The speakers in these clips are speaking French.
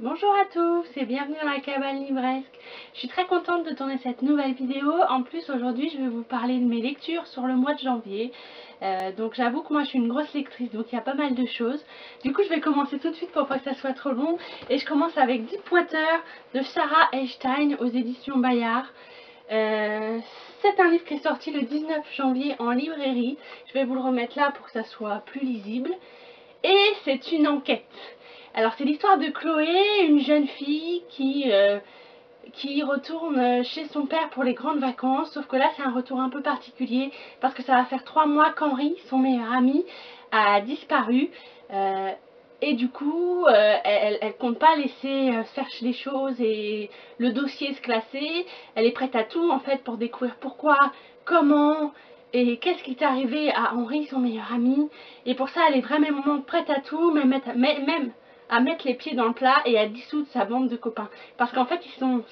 Bonjour à tous et bienvenue dans la cabane livresque. Je suis très contente de tourner cette nouvelle vidéo. En plus aujourd'hui je vais vous parler de mes lectures sur le mois de janvier. Donc j'avoue que moi je suis une grosse lectrice, donc il y a pas mal de choses. Du coup je vais commencer tout de suite pour pas que ça soit trop long. Et je commence avec Deepwater de Sarah Einstein aux éditions Bayard. C'est un livre qui est sorti le 19 janvier en librairie. Je vais vous le remettre là pour que ça soit plus lisible. Et c'est une enquête. Alors c'est l'histoire de Chloé, une jeune fille qui retourne chez son père pour les grandes vacances, sauf que là c'est un retour un peu particulier parce que ça va faire 3 mois qu'Henri, son meilleur ami, a disparu. Et du coup, elle compte pas laisser faire les choses et le dossier se classer. Elle est prête à tout en fait pour découvrir pourquoi, comment et qu'est-ce qui est arrivé à Henri, son meilleur ami. Et pour ça, elle est vraiment prête à tout, même à mettre les pieds dans le plat et à dissoudre sa bande de copains. Parce qu'en fait, ils sont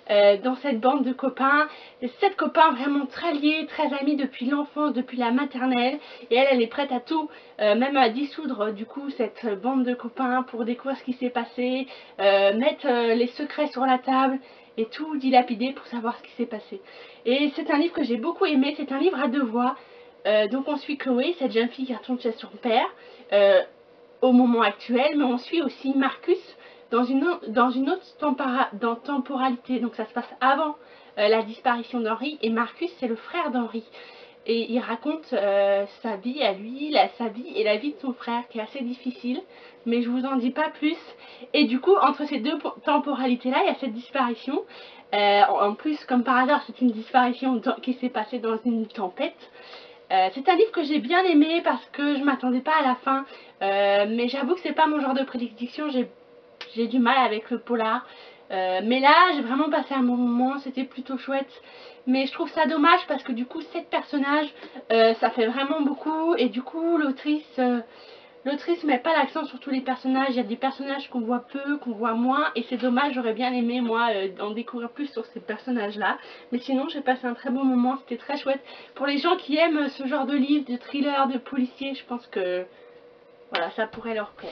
7 dans cette bande de copains. 7 copains vraiment très liés, très amis depuis l'enfance, depuis la maternelle. Et elle est prête à tout, même à dissoudre du coup cette bande de copains pour découvrir ce qui s'est passé, mettre les secrets sur la table et tout dilapider pour savoir ce qui s'est passé. Et c'est un livre que j'ai beaucoup aimé, c'est un livre à 2 voix. Donc on suit Chloé, cette jeune fille qui retourne chez son père au moment actuel, mais on suit aussi Marcus dans une autre temporalité. Donc ça se passe avant la disparition d'Henri, et Marcus c'est le frère d'Henri. Et il raconte sa vie à lui, sa vie et la vie de son frère qui est assez difficile, mais je vous en dis pas plus. Et du coup, entre ces deux temporalités là, il y a cette disparition. En plus, comme par hasard, c'est une disparition qui s'est passée dans une tempête. C'est un livre que j'ai bien aimé parce que je m'attendais pas à la fin, mais j'avoue que c'est pas mon genre de prédiction, j'ai du mal avec le polar. Mais là j'ai vraiment passé un bon moment, c'était plutôt chouette. Mais je trouve ça dommage parce que du coup 7 personnages, ça fait vraiment beaucoup. Et du coup l'autrice met pas l'accent sur tous les personnages. Il y a des personnages qu'on voit peu, qu'on voit moins, et c'est dommage. J'aurais bien aimé moi en découvrir plus sur ces personnages là. Mais sinon j'ai passé un très bon moment, c'était très chouette. Pour les gens qui aiment ce genre de livre, de thriller, de policier, je pense que voilà, ça pourrait leur plaire.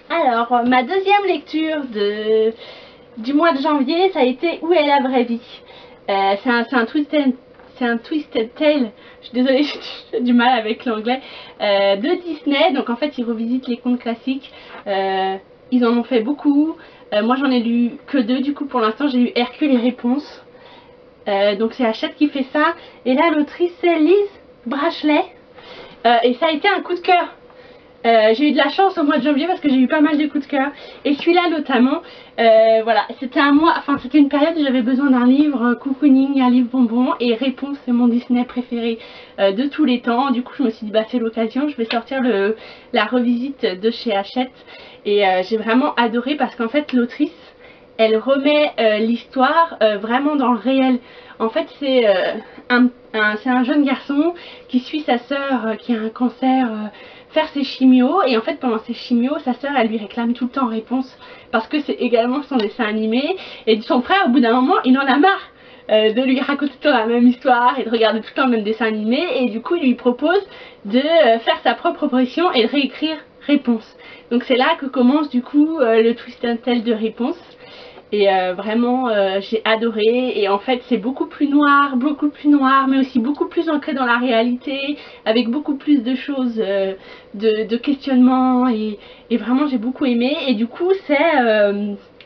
Alors ma deuxième lecture du mois de janvier, ça a été Où est la vraie vie. C'est un twisted tale, je suis désolée, j'ai du mal avec l'anglais, de Disney. Donc en fait ils revisitent les contes classiques, ils en ont fait beaucoup. Moi j'en ai lu que 2 du coup pour l'instant. J'ai lu Hercule et Réponse, donc c'est Hachette qui fait ça. Et là l'autrice c'est Liz Brashley, et ça a été un coup de cœur. J'ai eu de la chance au mois de janvier parce que j'ai eu pas mal de coups de cœur. Et celui-là notamment, voilà, c'était un mois, enfin c'était une période où j'avais besoin d'un livre cocooning, un livre bonbon. Et Réponse, c'est mon Disney préféré de tous les temps. Du coup je me suis dit bah c'est l'occasion, je vais sortir la revisite de chez Hachette. Et j'ai vraiment adoré parce qu'en fait l'autrice, elle remet l'histoire vraiment dans le réel. En fait c'est un jeune garçon qui suit sa sœur qui a un cancer, faire ses chimios. Et en fait pendant ses chimios, sa sœur elle lui réclame tout le temps Réponse parce que c'est également son dessin animé. Et son frère au bout d'un moment il en a marre de lui raconter tout le temps la même histoire et de regarder tout le temps le même dessin animé. Et du coup il lui propose de faire sa propre proposition et de réécrire Réponse. Donc c'est là que commence du coup le twist and tell de Réponse. Et vraiment j'ai adoré. Et en fait c'est beaucoup plus noir, mais aussi beaucoup plus ancré dans la réalité, avec beaucoup plus de choses, de questionnements. Et vraiment j'ai beaucoup aimé. Et du coup c'est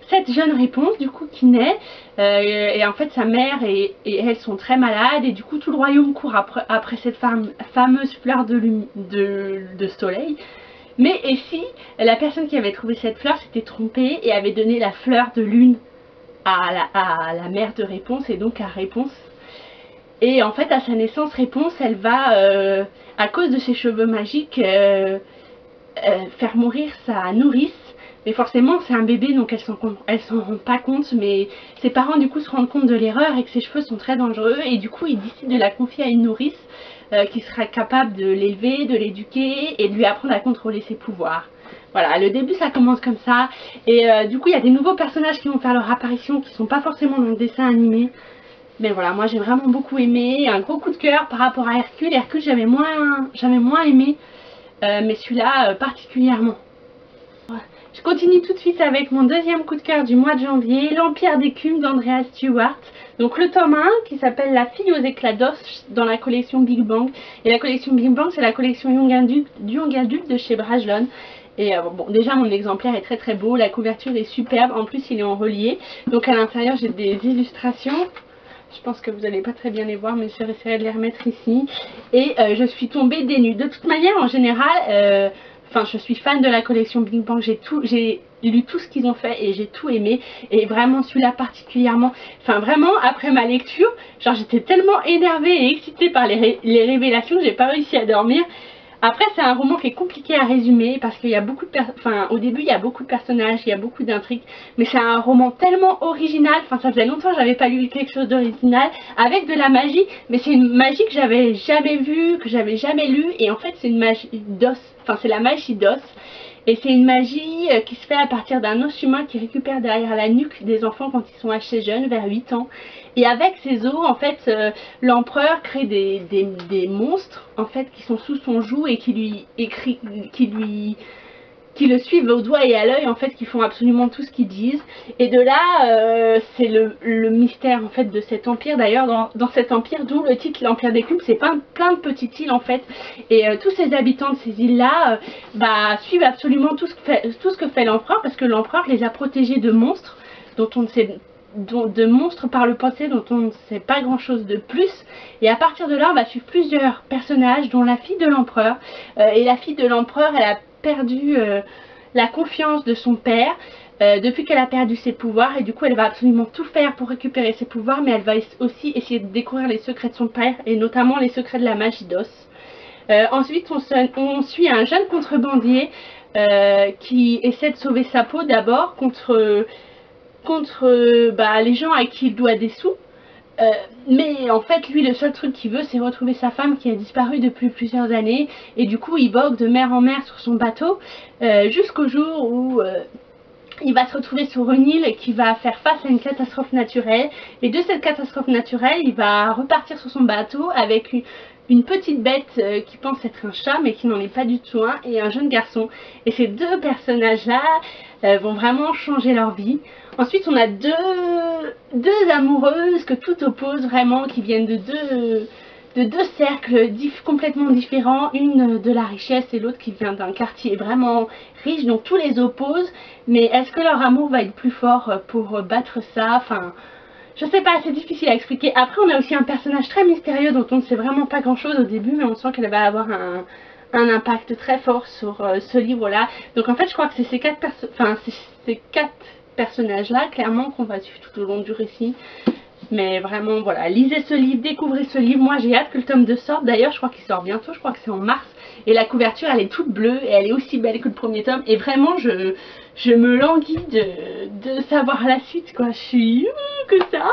cette jeune Réponse du coup qui naît, et en fait sa mère et elle sont très malades. Et du coup tout le royaume court après cette fameuse fleur de soleil. Mais et si la personne qui avait trouvé cette fleur s'était trompée et avait donné la fleur de lune à la mère de Réponse, et donc à Réponse. Et en fait à sa naissance, Réponse elle va, à cause de ses cheveux magiques, faire mourir sa nourrice. Mais forcément c'est un bébé donc elle s'en rend pas compte, mais ses parents du coup se rendent compte de l'erreur et que ses cheveux sont très dangereux. Et du coup ils décident de la confier à une nourrice qui sera capable de l'élever, de l'éduquer et de lui apprendre à contrôler ses pouvoirs. Voilà, le début ça commence comme ça. Et du coup il y a des nouveaux personnages qui vont faire leur apparition, qui sont pas forcément dans le dessin animé. Mais voilà, moi j'ai vraiment beaucoup aimé. Un gros coup de cœur par rapport à Hercule. Hercule j'avais moins aimé, mais celui-là particulièrement. Je continue tout de suite avec mon deuxième coup de cœur du mois de janvier, L'Empire d'écume d'Andrea Stewart. Donc le tome 1 qui s'appelle La fille aux éclats d'os dans la collection Big Bang. Et la collection Big Bang, c'est la collection Young Adult de chez Brajlon. Et bon, déjà mon exemplaire est très très beau, la couverture est superbe, en plus il est en relié. Donc à l'intérieur j'ai des illustrations. Je pense que vous n'allez pas très bien les voir, mais je vais essayer de les remettre ici. Et je suis tombée des nues. De toute manière, en général, je suis fan de la collection Big Bang. J'ai lu tout ce qu'ils ont fait et j'ai tout aimé. Et vraiment, celui-là particulièrement. Enfin, vraiment, après ma lecture, genre j'étais tellement énervée et excitée par les révélations que j'ai pas réussi à dormir. Après, c'est un roman qui est compliqué à résumer parce qu'il y a beaucoup de au début il y a beaucoup de personnages, il y a beaucoup d'intrigues, mais c'est un roman tellement original. Enfin, ça faisait longtemps que j'avais pas lu quelque chose d'original avec de la magie, mais c'est une magie que j'avais jamais vue, que j'avais jamais lue, et en fait c'est une magie d'os. Enfin, c'est la magie d'os. Et c'est une magie qui se fait à partir d'un os humain qui récupère derrière la nuque des enfants quand ils sont assez jeunes, vers 8 ans. Et avec ces os, en fait, l'empereur crée des monstres, en fait, qui sont sous son joug et qui le suivent au doigt et à l'œil, en fait, qui font absolument tout ce qu'ils disent. Et de là, c'est le mystère, en fait, de cet empire. D'ailleurs, dans cet empire, d'où le titre L'Empire d'écume, c'est plein de petites îles, en fait. Et tous ces habitants de ces îles-là, suivent absolument tout ce que fait l'empereur, parce que l'empereur les a protégés de monstres, dont on ne sait de monstres par le passé dont on ne sait pas grand chose de plus. Et à partir de là, on va suivre plusieurs personnages, dont la fille de l'empereur. Et la fille de l'empereur, elle a perdu la confiance de son père depuis qu'elle a perdu ses pouvoirs, et du coup elle va absolument tout faire pour récupérer ses pouvoirs, mais elle va aussi essayer de découvrir les secrets de son père, et notamment les secrets de la magie d'os. Ensuite on suit un jeune contrebandier qui essaie de sauver sa peau d'abord contre les gens à qui il doit des sous. Mais en fait lui, le seul truc qu'il veut, c'est retrouver sa femme qui a disparu depuis plusieurs années, et du coup il vogue de mer en mer sur son bateau jusqu'au jour où il va se retrouver sur une île qui va faire face à une catastrophe naturelle, et de cette catastrophe naturelle il va repartir sur son bateau avec une petite bête qui pense être un chat mais qui n'en est pas du tout un, et un jeune garçon. Et ces deux personnages là vont vraiment changer leur vie. Ensuite on a deux amoureuses que tout oppose vraiment, qui viennent de deux cercles complètement différents, une de la richesse et l'autre qui vient d'un quartier vraiment riche, donc tous les opposent. Mais est-ce que leur amour va être plus fort pour battre ça? Enfin, je sais pas, c'est difficile à expliquer. Après on a aussi un personnage très mystérieux dont on ne sait vraiment pas grand chose au début, mais on sent qu'elle va avoir un impact très fort sur ce livre là. Donc en fait je crois que c'est ces quatre personnages là clairement qu'on va suivre tout au long du récit. Mais vraiment voilà, lisez ce livre, découvrez ce livre. Moi j'ai hâte que le tome 2 sorte. D'ailleurs je crois qu'il sort bientôt, je crois que c'est en mars. Et la couverture elle est toute bleue et elle est aussi belle que le premier tome. Et vraiment je me languis de savoir la suite quoi. Je suis que ça.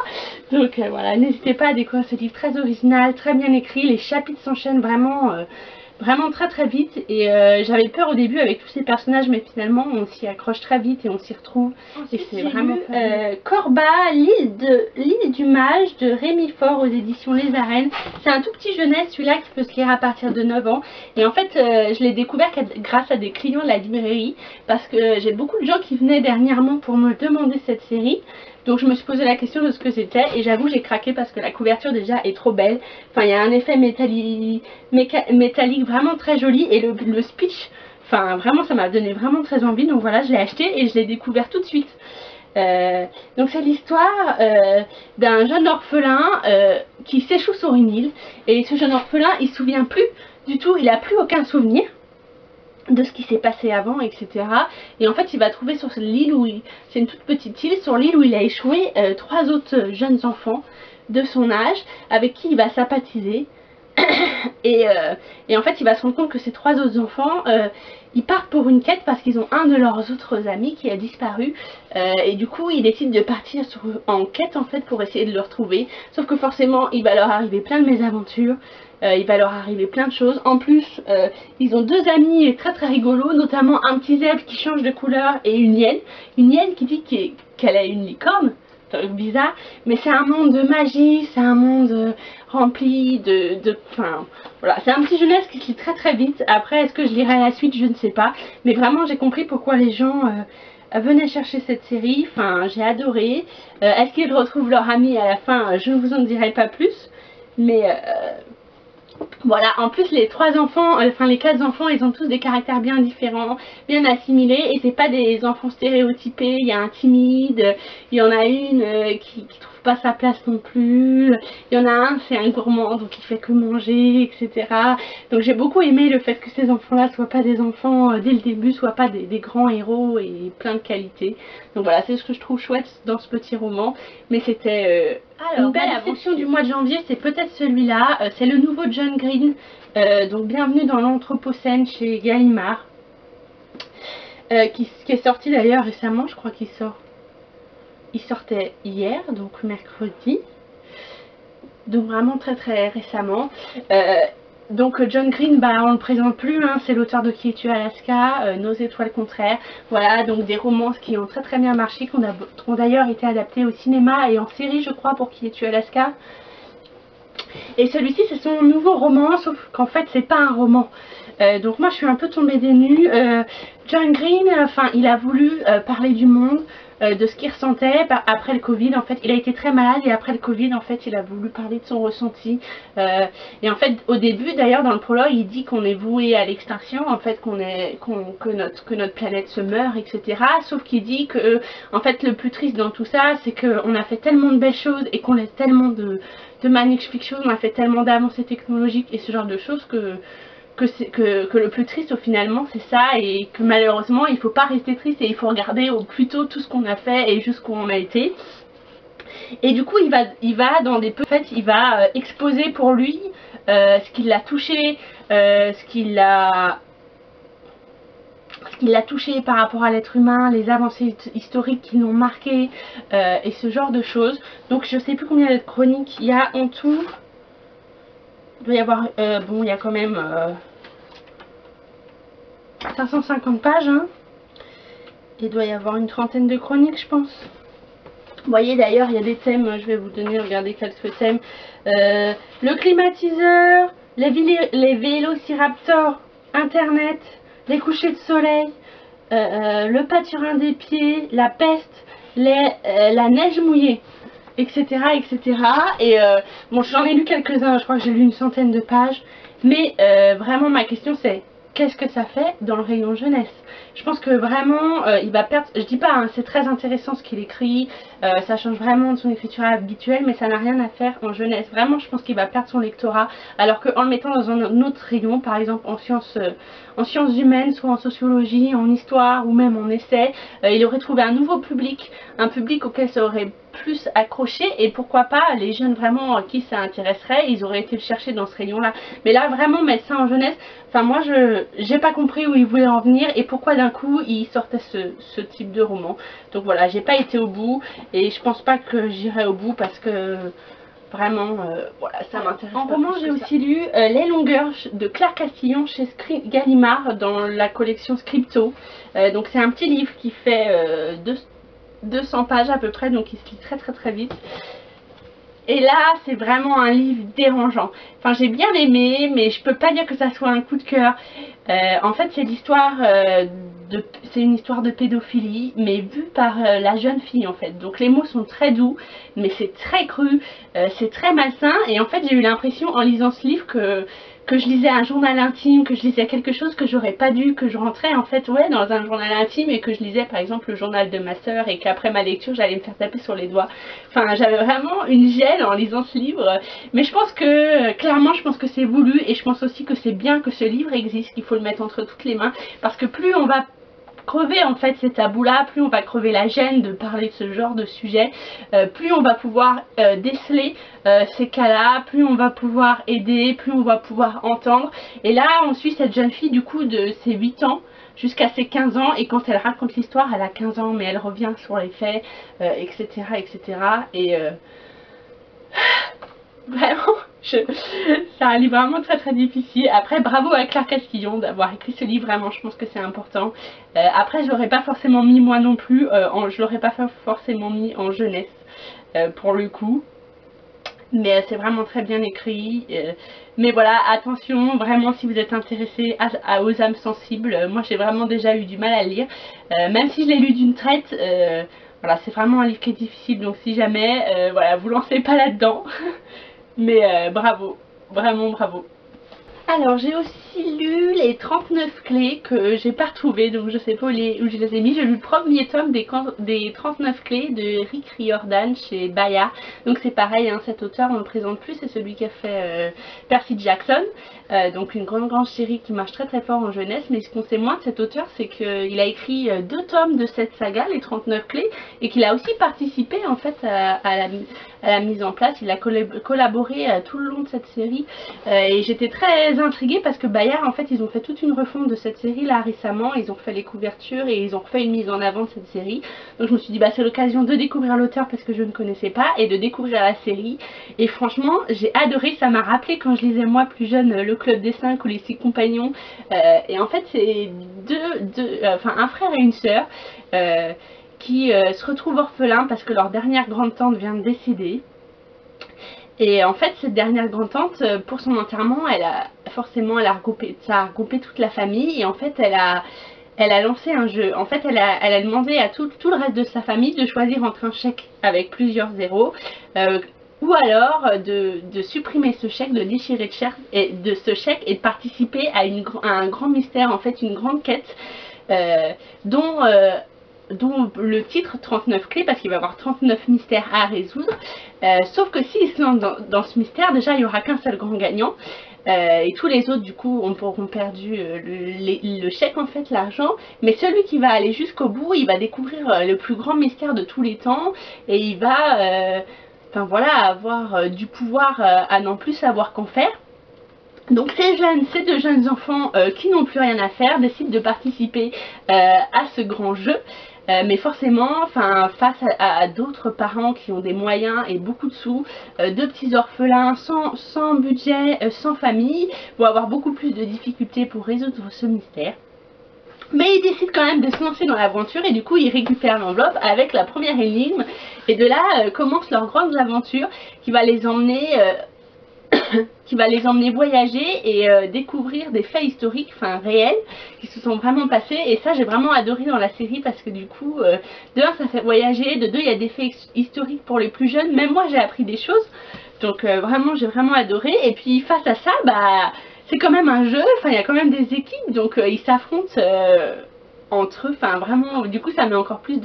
Donc voilà, n'hésitez pas à découvrir ce livre très original, très bien écrit. Les chapitres s'enchaînent vraiment très très vite, et j'avais peur au début avec tous ces personnages, mais finalement on s'y accroche très vite et on s'y retrouve. Ensuite, et c'est vraiment Corba, l'île du mage de Rémi Faure aux éditions Les Arènes. C'est un tout petit jeunesse celui-là qui peut se lire à partir de 9 ans, et en fait je l'ai découvert grâce à des clients de la librairie, parce que j'ai beaucoup de gens qui venaient dernièrement pour me demander cette série. Donc je me suis posé la question de ce que c'était, et j'avoue j'ai craqué parce que la couverture déjà est trop belle. Enfin il y a un effet métallique vraiment très joli, et le speech, enfin vraiment ça m'a donné vraiment très envie. Donc voilà, je l'ai acheté et je l'ai découvert tout de suite. Donc c'est l'histoire d'un jeune orphelin qui s'échoue sur une île, et ce jeune orphelin il se souvient plus du tout, il a plus aucun souvenir de ce qui s'est passé avant, etc. Et en fait il va trouver sur l'île où c'est une toute petite île, sur l'île où il a échoué, 3 autres jeunes enfants de son âge avec qui il va sympathiser. et en fait il va se rendre compte que ces 3 autres enfants ils partent pour une quête parce qu'ils ont un de leurs autres amis qui a disparu, et du coup ils décident de partir en quête en fait pour essayer de le retrouver. Sauf que forcément il va leur arriver plein de mésaventures. Il va leur arriver plein de choses. En plus, ils ont 2 amis très très rigolos, notamment un petit zèbre qui change de couleur et une hyène. Une hyène qui dit qu'elle a une licorne. bizarre, mais c'est un monde de magie, c'est un monde rempli enfin voilà, c'est un petit jeunesse qui se lit très très vite. Après, est-ce que je lirai la suite, je ne sais pas, mais vraiment j'ai compris pourquoi les gens venaient chercher cette série. Enfin, j'ai adoré. Est-ce qu'ils retrouvent leur ami à la fin? Je ne vous en dirai pas plus, mais voilà. En plus, les trois enfants, enfin les quatre enfants, ils ont tous des caractères bien différents, bien assimilés, et c'est pas des enfants stéréotypés. Il y a un timide, il y en a une qui trouve pas sa place non plus, il y en a un, c'est un gourmand, donc il fait que manger, etc. Donc j'ai beaucoup aimé le fait que ces enfants-là soient pas des enfants dès le début, soient pas des grands héros et plein de qualités. Donc voilà, c'est ce que je trouve chouette dans ce petit roman, mais c'était une belle déception du mois de janvier, c'est peut-être celui-là, c'est le nouveau John Green, donc bienvenue dans l'Anthropocène chez Gallimard, qui est sorti d'ailleurs récemment, je crois il sortait hier, donc mercredi, donc vraiment très très récemment. Donc John Green, bah on le présente plus, hein, c'est l'auteur de Qui es-tu Alaska, Nos étoiles contraires, voilà, donc des romances qui ont très très bien marché, qui ont d'ailleurs été adaptées au cinéma et en série je crois pour Qui es-tu Alaska. Et celui-ci c'est son nouveau roman, sauf qu'en fait c'est pas un roman. Donc moi je suis un peu tombée des nues. John Green, enfin il a voulu parler du monde, de ce qu'il ressentait après le Covid. En fait il a été très malade et après le Covid en fait il a voulu parler de son ressenti. Et en fait au début d'ailleurs dans le prologue il dit qu'on est voué à l'extinction, en fait que notre planète se meurt, etc. Sauf qu'il dit que en fait le plus triste dans tout ça c'est qu'on a fait tellement de belles choses et qu'on laisse tellement de magnifiques choses, on a fait tellement d'avancées technologiques et ce genre de choses que le plus triste finalement c'est ça, et que malheureusement il faut pas rester triste et il faut regarder au plus tôt tout ce qu'on a fait et jusqu'où on a été. Et du coup il va dans des en fait il va exposer pour lui ce qui l'a touché, ce qui l'a touché par rapport à l'être humain, les avancées historiques qui l'ont marqué, et ce genre de choses. Donc je sais plus combien de chroniques il y a en tout. Il doit y avoir, bon il y a quand même 550 pages, hein. Il doit y avoir une trentaine de chroniques je pense. Vous voyez d'ailleurs il y a des thèmes, je vais vous donner, regardez quelques thèmes. Le climatiseur, les vélociraptors, internet, les couchers de soleil, le pâturin des pieds, la peste, la neige mouillée, etc. etc. Et bon j'en ai lu quelques-uns, je crois que j'ai lu une centaine de pages. Mais vraiment ma question c'est: qu'est-ce que ça fait dans le rayon jeunesse? Je pense que vraiment il va perdre, je dis pas hein, c'est très intéressant ce qu'il écrit, ça change vraiment de son écriture habituelle, mais ça n'a rien à faire en jeunesse. Vraiment je pense qu'il va perdre son lectorat, alors qu'en le mettant dans un autre rayon, par exemple en sciences humaines, soit en sociologie, en histoire ou même en essai, il aurait trouvé un nouveau public, un public auquel ça aurait plus accroché, et pourquoi pas les jeunes vraiment qui ça intéresserait, ils auraient été le chercher dans ce rayon là. Mais là vraiment mettre ça en jeunesse, enfin moi j'ai pas compris où ils voulaient en venir et pourquoi d'un coup ils sortaient ce type de roman. Donc voilà, j'ai pas été au bout et je pense pas que j'irai au bout parce que vraiment voilà, ça m'intéresse. En roman j'ai aussi lu Les longueurs de Claire Castillon chez Gallimard dans la collection Scripto. Donc c'est un petit livre qui fait 200 pages à peu près, donc il se lit très très très vite. Et là c'est vraiment un livre dérangeant. Enfin j'ai bien aimé, mais je peux pas dire que ça soit un coup de cœur. En fait c'est l'histoire c'est une histoire de pédophilie, mais vue par la jeune fille en fait. Donc les mots sont très doux, mais c'est très cru, c'est très malsain. Et en fait j'ai eu l'impression en lisant ce livre que je lisais un journal intime, que je lisais quelque chose que j'aurais pas dû, que je rentrais en fait ouais dans un journal intime et que je lisais par exemple le journal de ma soeur et qu'après ma lecture j'allais me faire taper sur les doigts. Enfin j'avais vraiment une gêne en lisant ce livre, mais je pense que clairement je pense que c'est voulu, et je pense aussi que c'est bien que ce livre existe, qu'il faut le mettre entre toutes les mains, parce que plus on va crever en fait ces tabous là, plus on va crever la gêne de parler de ce genre de sujet, plus on va pouvoir déceler ces cas là, plus on va pouvoir aider, plus on va pouvoir entendre. Et là on suit cette jeune fille du coup de ses 8 ans jusqu'à ses 15 ans, et quand elle raconte l'histoire elle a 15 ans mais elle revient sur les faits, etc etc. Et vraiment c'est un livre vraiment très très difficile. Après bravo à Claire Castillon d'avoir écrit ce livre, vraiment je pense que c'est important. Après je l'aurais pas forcément mis moi non plus, je l'aurais pas forcément mis en jeunesse. pour le coup. Mais c'est vraiment très bien écrit. Mais voilà, attention, vraiment si vous êtes intéressé aux âmes sensibles, moi j'ai vraiment déjà eu du mal à le lire. Même si je l'ai lu d'une traite, voilà, c'est vraiment un livre qui est difficile. Donc si jamais, voilà, vous lancez pas là-dedans. Mais bravo, vraiment bravo. Alors j'ai aussi lu les 39 clés que j'ai pas retrouvées, donc je sais pas où je les ai mis. J'ai lu le premier tome des 39 clés de Rick Riordan chez Bayard. Donc c'est pareil, hein, cet auteur on le présente plus, c'est celui qui a fait Percy Jackson. Donc une grande série qui marche très fort en jeunesse. Mais ce qu'on sait moins de cet auteur, c'est qu'il a écrit 2 tomes de cette saga, les 39 clés, et qu'il a aussi participé en fait à la mise en place. Il a collaboré tout le long de cette série et j'étais très intriguée parce que Bayard en fait ils ont fait toute une refonte de cette série là récemment. Ils ont fait les couvertures et ils ont fait une mise en avant de cette série. Donc je me suis dit bah c'est l'occasion de découvrir l'auteur parce que je ne connaissais pas et de découvrir la série. Et franchement j'ai adoré, ça m'a rappelé quand je lisais moi plus jeune le Club des 5 ou les 6 compagnons. Et en fait c'est un frère et une sœur qui se retrouvent orphelins parce que leur dernière grande-tante vient de décéder. Et en fait, cette dernière grande-tante, pour son enterrement, ça a regroupé toute la famille. Et en fait, elle a lancé un jeu. En fait, elle a demandé à tout le reste de sa famille de choisir entre un chèque avec plusieurs zéros, ou alors de supprimer ce chèque, de déchirer ce chèque et de participer à un grand mystère, en fait, une grande quête, dont le titre 39 clés, parce qu'il va y avoir 39 mystères à résoudre. Sauf que s'ils se lancent dans ce mystère, déjà il n'y aura qu'un seul grand gagnant. Et tous les autres du coup auront perdu le chèque, en fait, l'argent. Mais celui qui va aller jusqu'au bout, il va découvrir le plus grand mystère de tous les temps. Et il va voilà, avoir du pouvoir à n'en plus savoir qu'en faire. Donc ces 2 jeunes enfants qui n'ont plus rien à faire décident de participer à ce grand jeu. Mais forcément, face à d'autres parents qui ont des moyens et beaucoup de sous, 2 petits orphelins sans budget, sans famille, vont avoir beaucoup plus de difficultés pour résoudre ce mystère. Mais ils décident quand même de se lancer dans l'aventure et du coup ils récupèrent l'enveloppe avec la première énigme. Et de là commence leur grande aventure qui va les emmener voyager et découvrir des faits historiques, réels, qui se sont vraiment passés. Et ça j'ai vraiment adoré dans la série parce que du coup, de 1 ça fait voyager, de 2 il y a des faits historiques pour les plus jeunes, même moi j'ai appris des choses. Donc vraiment j'ai vraiment adoré. Et puis face à ça, bah c'est quand même un jeu, il y a quand même des équipes, donc ils s'affrontent entre eux, vraiment du coup ça met encore plus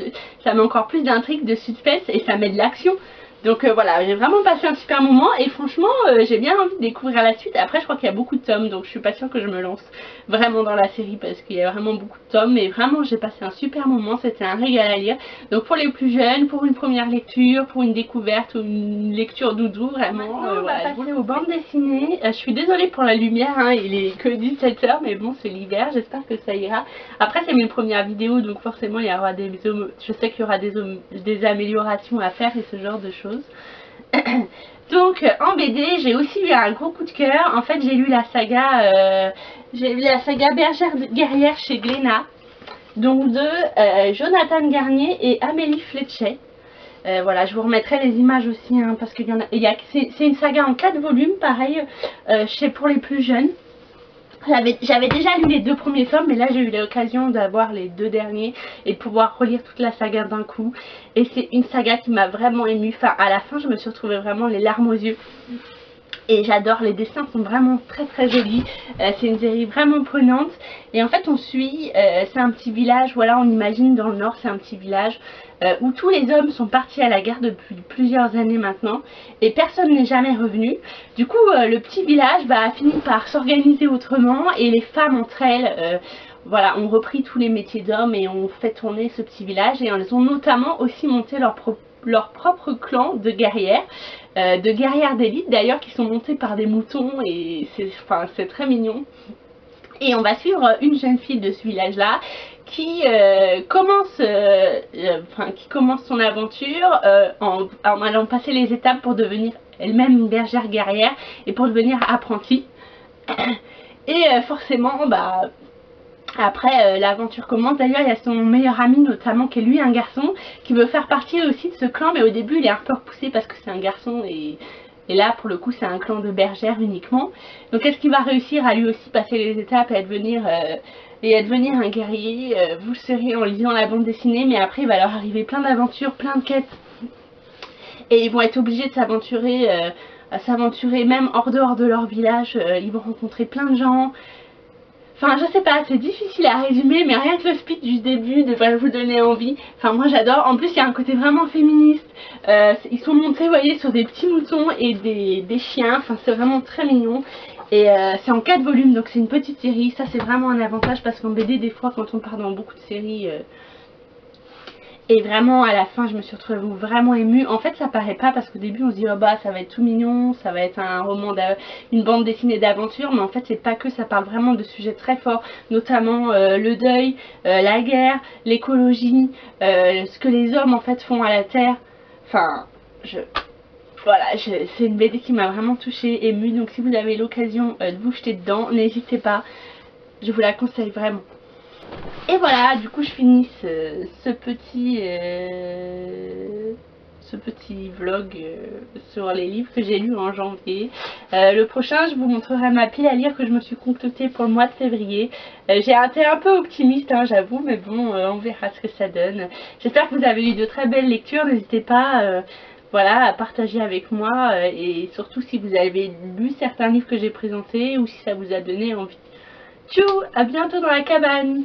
d'intrigue, de suspense et ça met de l'action. Donc voilà, j'ai vraiment passé un super moment et franchement j'ai bien envie de découvrir la suite. Après je crois qu'il y a beaucoup de tomes, donc je suis pas sûre que je me lance vraiment dans la série parce qu'il y a vraiment beaucoup de tomes. Mais vraiment j'ai passé un super moment, c'était un régal à lire. Donc pour les plus jeunes, pour une première lecture, pour une découverte ou une lecture doudou, vraiment on va passer aux bandes dessinées. Je suis désolée pour la lumière, hein, il est que 17 h, mais bon c'est l'hiver, j'espère que ça ira. Après c'est mes premières vidéos, donc forcément il y aura je sais qu'il y aura des améliorations à faire et ce genre de choses. Donc en BD j'ai aussi eu un gros coup de cœur. En fait j'ai lu la saga Bergère guerrière chez Glénat, donc de Jonathan Garnier et Amélie Fletcher. Voilà, je vous remettrai les images aussi, hein, parce qu'il y en a, c'est une saga en 4 volumes, pareil, pour les plus jeunes. J'avais déjà lu les 2 premiers tomes, mais là j'ai eu l'occasion d'avoir les 2 derniers et de pouvoir relire toute la saga d'un coup. Et c'est une saga qui m'a vraiment émue. À la fin je me suis retrouvée vraiment les larmes aux yeux. Et j'adore, les dessins sont vraiment très jolis. C'est une série vraiment prenante. Et en fait on suit, c'est un petit village, voilà, on imagine dans le nord, c'est un petit village où tous les hommes sont partis à la guerre depuis plusieurs années maintenant. Et personne n'est jamais revenu. Du coup le petit village a fini par s'organiser autrement. Et les femmes entre elles, voilà, ont repris tous les métiers d'hommes et ont fait tourner ce petit village. Et elles ont notamment aussi monté leur propre clan de guerrières. D'élite d'ailleurs, qui sont montées par des moutons et c'est très mignon. Et on va suivre une jeune fille de ce village là qui commence son aventure en allant passer les étapes pour devenir elle-même une bergère guerrière et pour devenir apprentie. Et forcément Après, l'aventure commence. D'ailleurs, il y a son meilleur ami notamment qui est lui un garçon qui veut faire partie aussi de ce clan, mais au début il est un peu repoussé parce que c'est un garçon et là pour le coup c'est un clan de bergères uniquement. Donc est-ce qu'il va réussir à lui aussi passer les étapes et à devenir un guerrier? Vous le saurez en lisant la bande dessinée, mais après il va leur arriver plein d'aventures, plein de quêtes et ils vont être obligés de s'aventurer même hors dehors de leur village. Ils vont rencontrer plein de gens. Enfin, je sais pas, c'est difficile à résumer, mais rien que le speech du début devrait vous donner envie. Enfin, moi j'adore. En plus, il y a un côté vraiment féministe. Ils sont montés, vous voyez, sur des petits moutons et des chiens. Enfin, c'est vraiment très mignon. Et c'est en 4 volumes, donc c'est une petite série. Ça, c'est vraiment un avantage parce qu'en BD, des fois, quand on part dans beaucoup de séries... Et vraiment à la fin je me suis retrouvée vraiment émue. En fait ça paraît pas parce qu'au début on se dit oh bah ça va être tout mignon, ça va être un roman, une bande dessinée d'aventure, mais en fait c'est pas que, ça parle vraiment de sujets très forts, notamment le deuil, la guerre, l'écologie, ce que les hommes en fait font à la terre. Enfin voilà, c'est une BD qui m'a vraiment touchée, émue, donc si vous avez l'occasion de vous jeter dedans, n'hésitez pas, je vous la conseille vraiment. Et voilà, du coup je finis ce petit vlog sur les livres que j'ai lus en janvier. Le prochain, je vous montrerai ma pile à lire que je me suis concoctée pour le mois de février. J'ai été un peu optimiste, hein, j'avoue, mais bon, on verra ce que ça donne. J'espère que vous avez eu de très belles lectures, n'hésitez pas voilà, à partager avec moi et surtout si vous avez lu certains livres que j'ai présentés ou si ça vous a donné envie. Tchou, à bientôt dans la cabane.